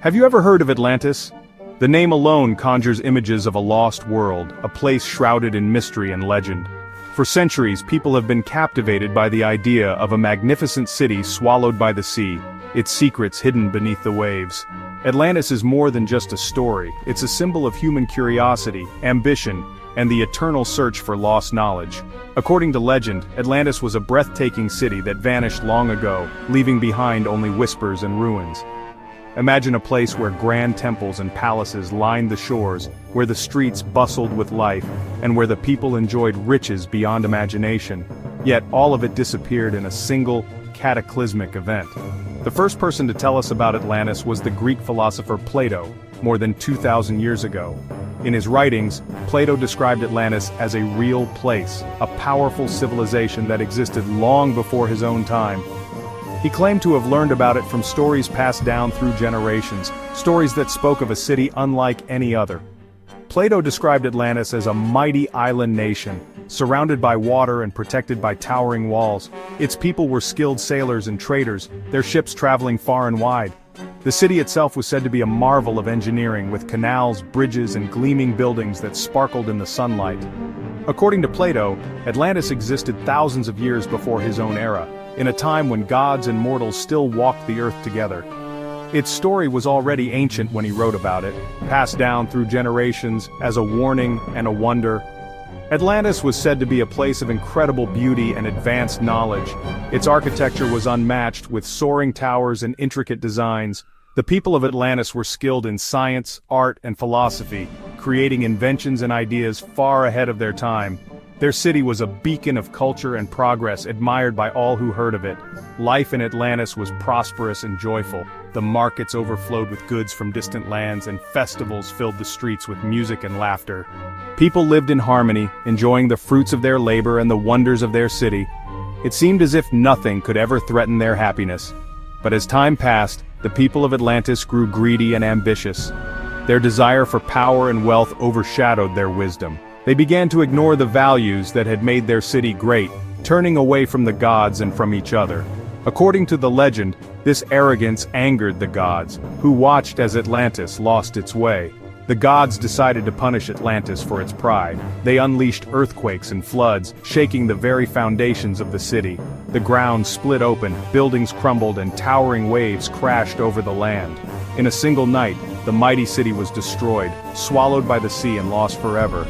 Have you ever heard of Atlantis? The name alone conjures images of a lost world, a place shrouded in mystery and legend. For centuries, people have been captivated by the idea of a magnificent city swallowed by the sea, its secrets hidden beneath the waves. Atlantis is more than just a story, it's a symbol of human curiosity, ambition, and the eternal search for lost knowledge. According to legend, Atlantis was a breathtaking city that vanished long ago, leaving behind only whispers and ruins. Imagine a place where grand temples and palaces lined the shores, where the streets bustled with life, and where the people enjoyed riches beyond imagination. Yet all of it disappeared in a single, cataclysmic event. The first person to tell us about Atlantis was the Greek philosopher Plato, more than 2,000 years ago. In his writings, Plato described Atlantis as a real place, a powerful civilization that existed long before his own time. He claimed to have learned about it from stories passed down through generations, stories that spoke of a city unlike any other. Plato described Atlantis as a mighty island nation, surrounded by water and protected by towering walls. Its people were skilled sailors and traders, their ships traveling far and wide. The city itself was said to be a marvel of engineering, with canals, bridges, and gleaming buildings that sparkled in the sunlight. According to Plato, Atlantis existed thousands of years before his own era, in a time when gods and mortals still walked the earth together. Its story was already ancient when he wrote about it, passed down through generations as a warning and a wonder. Atlantis was said to be a place of incredible beauty and advanced knowledge. Its architecture was unmatched, with soaring towers and intricate designs. The people of Atlantis were skilled in science, art, and philosophy, creating inventions and ideas far ahead of their time. Their city was a beacon of culture and progress, admired by all who heard of it. Life in Atlantis was prosperous and joyful. The markets overflowed with goods from distant lands, and festivals filled the streets with music and laughter. People lived in harmony, enjoying the fruits of their labor and the wonders of their city. It seemed as if nothing could ever threaten their happiness. But as time passed, the people of Atlantis grew greedy and ambitious. Their desire for power and wealth overshadowed their wisdom. They began to ignore the values that had made their city great, turning away from the gods and from each other. According to the legend, this arrogance angered the gods, who watched as Atlantis lost its way. The gods decided to punish Atlantis for its pride. They unleashed earthquakes and floods, shaking the very foundations of the city. The ground split open, buildings crumbled, and towering waves crashed over the land. In a single night, the mighty city was destroyed, swallowed by the sea and lost forever.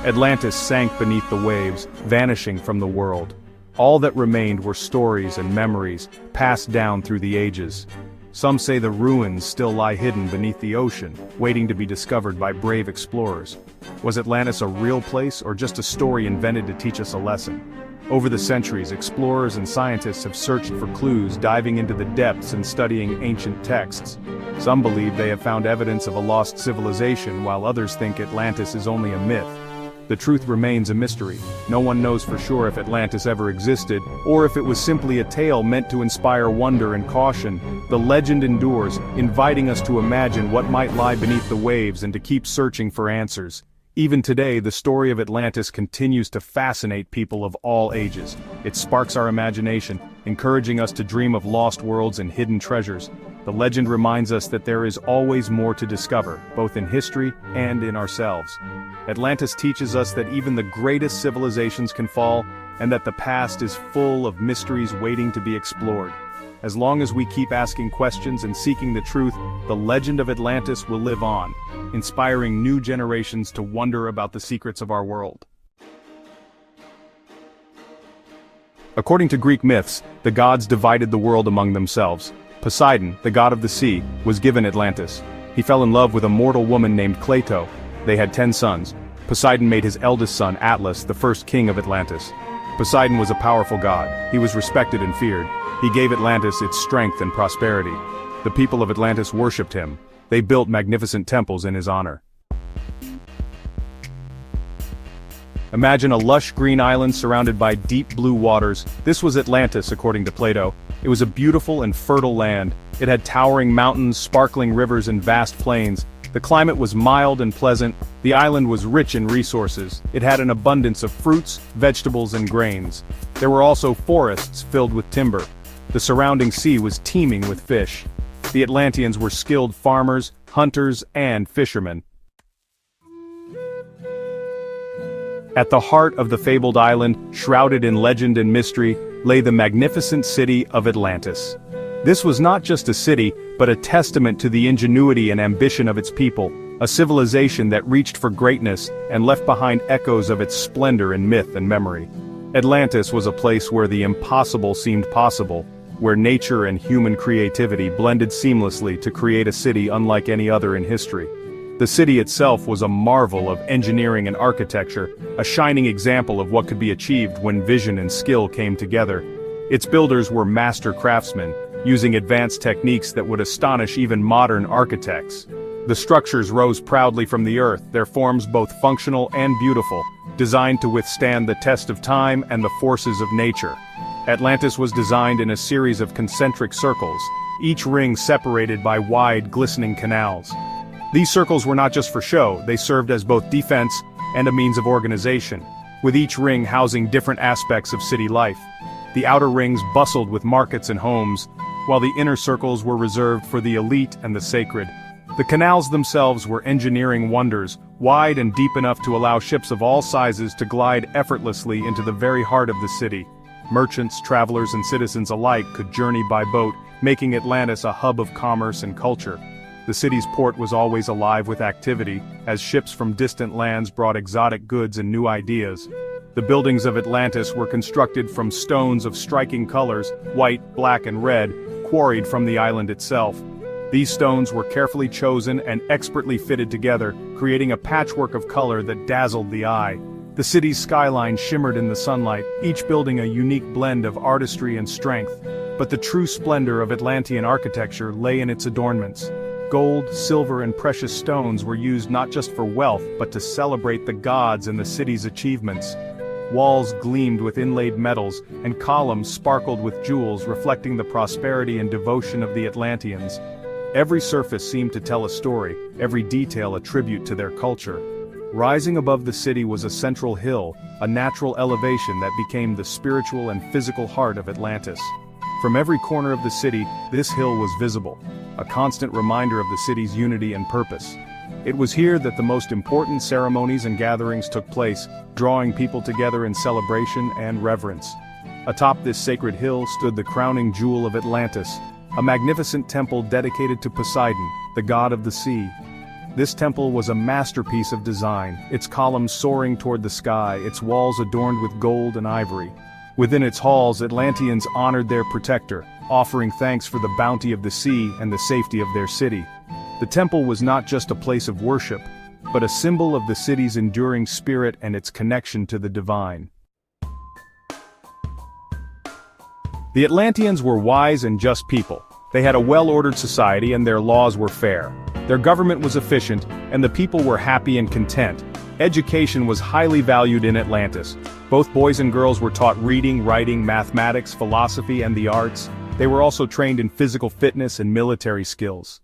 Atlantis sank beneath the waves, vanishing from the world. All that remained were stories and memories, passed down through the ages. Some say the ruins still lie hidden beneath the ocean, waiting to be discovered by brave explorers. Was Atlantis a real place, or just a story invented to teach us a lesson? Over the centuries, explorers and scientists have searched for clues, diving into the depths and studying ancient texts. Some believe they have found evidence of a lost civilization, while others think Atlantis is only a myth. The truth remains a mystery. No one knows for sure if Atlantis ever existed, or if it was simply a tale meant to inspire wonder and caution. The legend endures, inviting us to imagine what might lie beneath the waves and to keep searching for answers. Even today, the story of Atlantis continues to fascinate people of all ages. It sparks our imagination, encouraging us to dream of lost worlds and hidden treasures. The legend reminds us that there is always more to discover, both in history and in ourselves. Atlantis teaches us that even the greatest civilizations can fall, and that the past is full of mysteries waiting to be explored. As long as we keep asking questions and seeking the truth, the legend of Atlantis will live on, inspiring new generations to wonder about the secrets of our world. According to Greek myths, the gods divided the world among themselves. Poseidon, the god of the sea, was given Atlantis. He fell in love with a mortal woman named Plato. They had 10 sons. Poseidon made his eldest son, Atlas, the first king of Atlantis. Poseidon was a powerful god. He was respected and feared. He gave Atlantis its strength and prosperity. The people of Atlantis worshipped him. They built magnificent temples in his honor. Imagine a lush green island surrounded by deep blue waters. This was Atlantis, according to Plato. It was a beautiful and fertile land. It had towering mountains, sparkling rivers, and vast plains. The climate was mild and pleasant. The island was rich in resources. It had an abundance of fruits, vegetables, and grains. There were also forests filled with timber. The surrounding sea was teeming with fish. The Atlanteans were skilled farmers, hunters, and fishermen. At the heart of the fabled island, shrouded in legend and mystery, lay the magnificent city of Atlantis. This was not just a city, but a testament to the ingenuity and ambition of its people, a civilization that reached for greatness and left behind echoes of its splendor in myth and memory. Atlantis was a place where the impossible seemed possible, where nature and human creativity blended seamlessly to create a city unlike any other in history. The city itself was a marvel of engineering and architecture, a shining example of what could be achieved when vision and skill came together. Its builders were master craftsmen, using advanced techniques that would astonish even modern architects. The structures rose proudly from the earth, their forms both functional and beautiful, designed to withstand the test of time and the forces of nature. Atlantis was designed in a series of concentric circles, each ring separated by wide, glistening canals. These circles were not just for show, they served as both defense and a means of organization, with each ring housing different aspects of city life. The outer rings bustled with markets and homes, while the inner circles were reserved for the elite and the sacred. The canals themselves were engineering wonders, wide and deep enough to allow ships of all sizes to glide effortlessly into the very heart of the city. Merchants, travelers, and citizens alike could journey by boat, making Atlantis a hub of commerce and culture. The city's port was always alive with activity, as ships from distant lands brought exotic goods and new ideas. The buildings of Atlantis were constructed from stones of striking colors, white, black, and red, quarried from the island itself. These stones were carefully chosen and expertly fitted together, creating a patchwork of color that dazzled the eye. The city's skyline shimmered in the sunlight, each building a unique blend of artistry and strength. But the true splendor of Atlantean architecture lay in its adornments. Gold, silver, and precious stones were used not just for wealth, but to celebrate the gods and the city's achievements. Walls gleamed with inlaid metals, and columns sparkled with jewels reflecting the prosperity and devotion of the Atlanteans. Every surface seemed to tell a story, every detail a tribute to their culture. Rising above the city was a central hill, a natural elevation that became the spiritual and physical heart of Atlantis. From every corner of the city, this hill was visible, a constant reminder of the city's unity and purpose. It was here that the most important ceremonies and gatherings took place, drawing people together in celebration and reverence. Atop this sacred hill stood the crowning jewel of Atlantis, a magnificent temple dedicated to Poseidon, the god of the sea. This temple was a masterpiece of design, its columns soaring toward the sky, its walls adorned with gold and ivory. Within its halls, Atlanteans honored their protector, offering thanks for the bounty of the sea and the safety of their city. The temple was not just a place of worship, but a symbol of the city's enduring spirit and its connection to the divine. The Atlanteans were wise and just people. They had a well-ordered society and their laws were fair. Their government was efficient, and the people were happy and content. Education was highly valued in Atlantis. Both boys and girls were taught reading, writing, mathematics, philosophy, and the arts. They were also trained in physical fitness and military skills.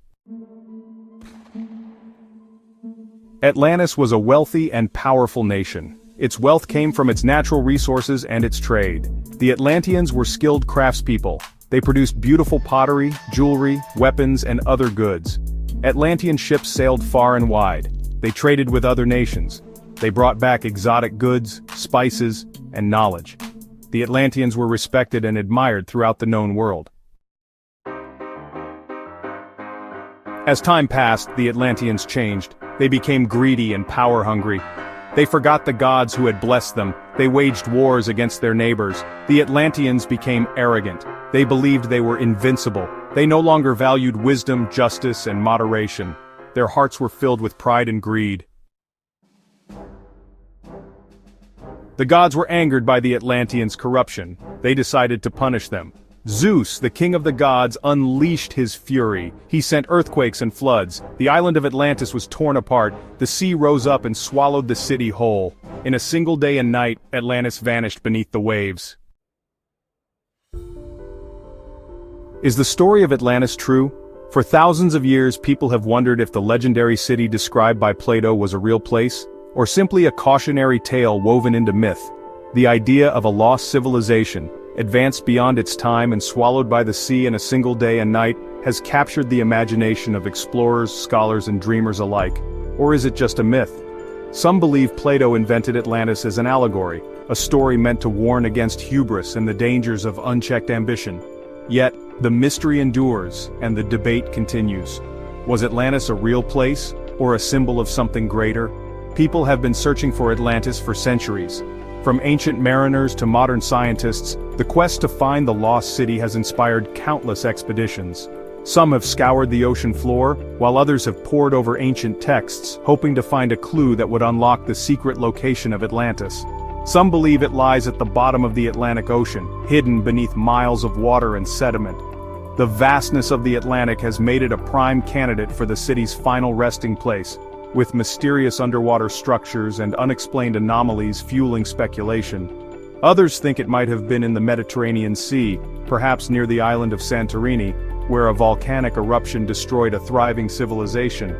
Atlantis was a wealthy and powerful nation. Its wealth came from its natural resources and its trade. The Atlanteans were skilled craftspeople. They produced beautiful pottery, jewelry, weapons, and other goods. Atlantean ships sailed far and wide. They traded with other nations. They brought back exotic goods, spices, and knowledge. The Atlanteans were respected and admired throughout the known world. As time passed, the Atlanteans changed. They became greedy and power-hungry. They forgot the gods who had blessed them. They waged wars against their neighbors. The Atlanteans became arrogant. They believed they were invincible. They no longer valued wisdom, justice, and moderation. Their hearts were filled with pride and greed. The gods were angered by the Atlanteans' corruption. They decided to punish them. Zeus, the king of the gods, unleashed his fury. He sent earthquakes and floods. The island of Atlantis was torn apart. The sea rose up and swallowed the city whole. In a single day and night, Atlantis vanished beneath the waves. Is the story of Atlantis true? For thousands of years, people have wondered if the legendary city described by Plato was a real place, or simply a cautionary tale woven into myth. The idea of a lost civilization, advanced beyond its time and swallowed by the sea in a single day and night, has captured the imagination of explorers, scholars, and dreamers alike? Or is it just a myth? Some believe Plato invented Atlantis as an allegory, a story meant to warn against hubris and the dangers of unchecked ambition. Yet, the mystery endures, and the debate continues. Was Atlantis a real place, or a symbol of something greater? People have been searching for Atlantis for centuries. From ancient mariners to modern scientists, the quest to find the lost city has inspired countless expeditions. Some have scoured the ocean floor, while others have pored over ancient texts, hoping to find a clue that would unlock the secret location of Atlantis. Some believe it lies at the bottom of the Atlantic Ocean, hidden beneath miles of water and sediment. The vastness of the Atlantic has made it a prime candidate for the city's final resting place, with mysterious underwater structures and unexplained anomalies fueling speculation. Others think it might have been in the Mediterranean Sea, perhaps near the island of Santorini, where a volcanic eruption destroyed a thriving civilization.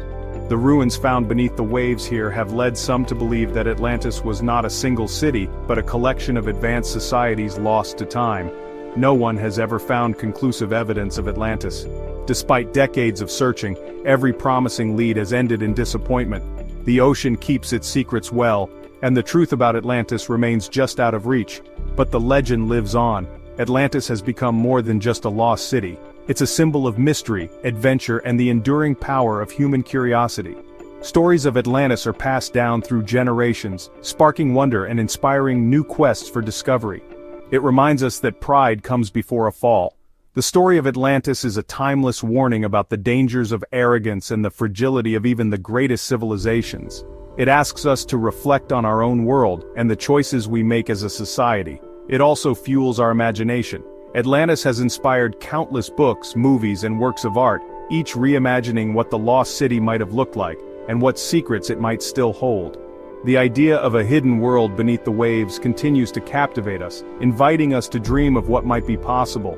The ruins found beneath the waves here have led some to believe that Atlantis was not a single city, but a collection of advanced societies lost to time. No one has ever found conclusive evidence of Atlantis. Despite decades of searching, every promising lead has ended in disappointment. The ocean keeps its secrets well, and the truth about Atlantis remains just out of reach. But the legend lives on. Atlantis has become more than just a lost city. It's a symbol of mystery, adventure, and the enduring power of human curiosity. Stories of Atlantis are passed down through generations, sparking wonder and inspiring new quests for discovery. It reminds us that pride comes before a fall. The story of Atlantis is a timeless warning about the dangers of arrogance and the fragility of even the greatest civilizations. It asks us to reflect on our own world and the choices we make as a society. It also fuels our imagination. Atlantis has inspired countless books, movies, and works of art, each reimagining what the lost city might have looked like, and what secrets it might still hold. The idea of a hidden world beneath the waves continues to captivate us, inviting us to dream of what might be possible.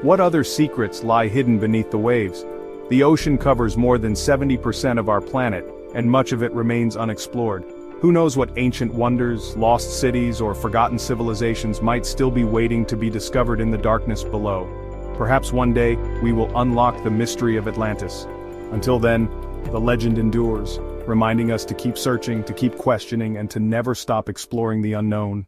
What other secrets lie hidden beneath the waves? The ocean covers more than 70% of our planet, and much of it remains unexplored. Who knows what ancient wonders, lost cities, or forgotten civilizations might still be waiting to be discovered in the darkness below. Perhaps one day, we will unlock the mystery of Atlantis. Until then, the legend endures, reminding us to keep searching, to keep questioning, and to never stop exploring the unknown.